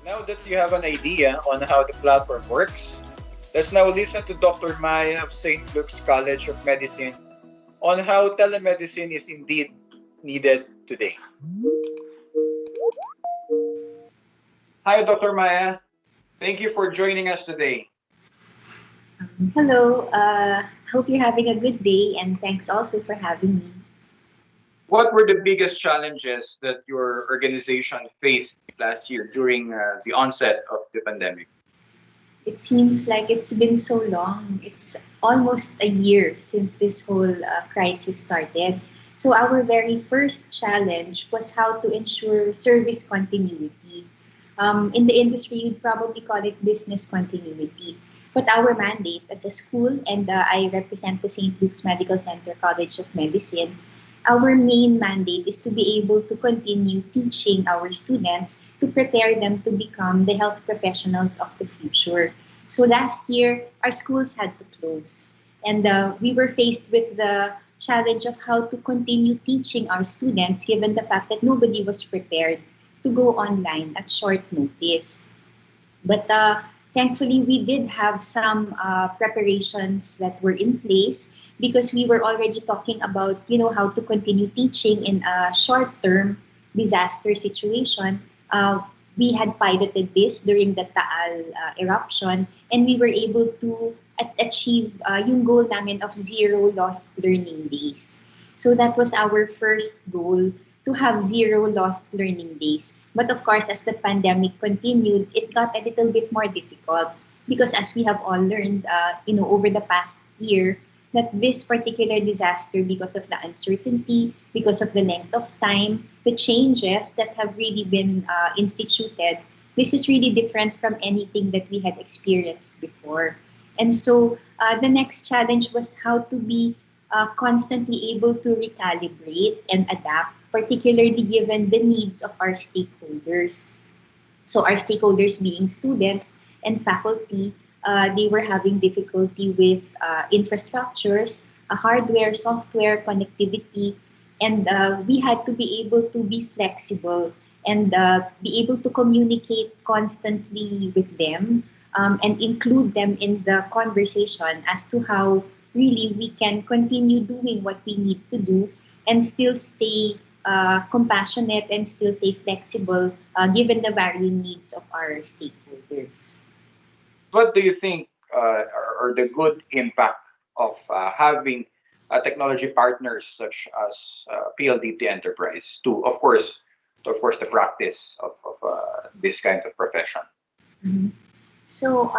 Now that you have an idea on how the platform works, let's now listen to Dr. Maya of St. Luke's College of Medicine on how telemedicine is indeed needed today. Hi, Dr. Maya. Thank you for joining us today. Hello, hope you're having a good day and thanks also for having me. What were the biggest challenges that your organization faced last year during the onset of the pandemic? It seems like it's been so long. It's almost a year since this whole crisis started. So, our very first challenge was how to ensure service continuity. In the industry, you'd probably call it business continuity. But our mandate as a school, and I represent the St. Luke's Medical Center College of Medicine, our main mandate is to be able to continue teaching our students to prepare them to become the health professionals of the future. So last year, our schools had to close, and we were faced with the challenge of how to continue teaching our students given the fact that nobody was prepared to go online at short notice. But thankfully, we did have some preparations that were in place because we were already talking about, how to continue teaching in a short-term disaster situation. We had piloted this during the Taal eruption, and we were able to achieve yung goal namin of zero lost learning days. So that was our first goal, to have zero lost learning days. But of course, as the pandemic continued, it got a little bit more difficult because as we have all learned, over the past year, that this particular disaster, because of the uncertainty, because of the length of time, the changes that have really been instituted, this is really different from anything that we had experienced before. And so the next challenge was how to be constantly able to recalibrate and adapt, particularly given the needs of our stakeholders. So our stakeholders being students and faculty, they were having difficulty with infrastructures, hardware, software, connectivity, and we had to be able to be flexible and be able to communicate constantly with them and include them in the conversation as to how really we can continue doing what we need to do and still stay compassionate and still stay flexible given the varying needs of our stakeholders. What do you think are the good impact of having technology partners such as PLDT Enterprise to, of course, the practice of this kind of profession? Mhm. So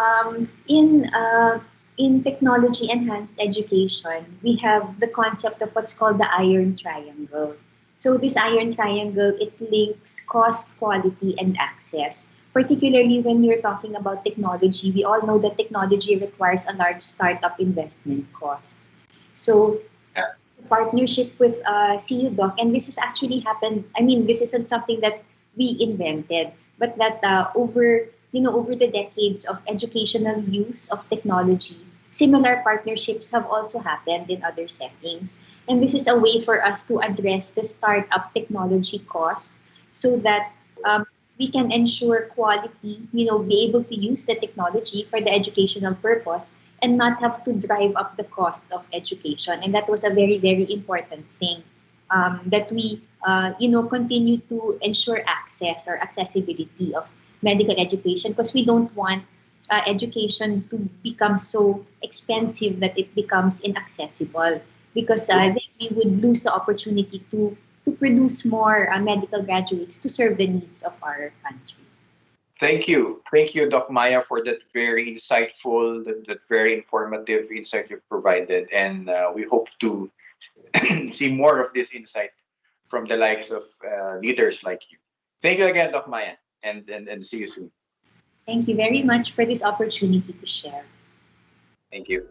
in technology enhanced education, we have the concept of what's called the iron triangle. So this iron triangle, it links cost, quality, and access. Particularly when you're talking about technology, we all know that technology requires a large startup investment cost. So Yeah. partnership with CUDOC, and this has actually happened. I mean, this isn't something that we invented, but that over the decades of educational use of technology, similar partnerships have also happened in other settings. And this is a way for us to address the startup technology cost so that we can ensure quality, be able to use the technology for the educational purpose and not have to drive up the cost of education. And that was a very, very important thing that we, continue to ensure access or accessibility of medical education because we don't want education to become so expensive that it becomes inaccessible because then we would lose the opportunity to produce more medical graduates to serve the needs of our country. Thank you, Doc Maya, for that very insightful, that very informative insight you've provided, and we hope to see more of this insight from the likes of leaders like you. Thank you again, Doc Maya, and see you soon. Thank you very much for this opportunity to share. Thank you.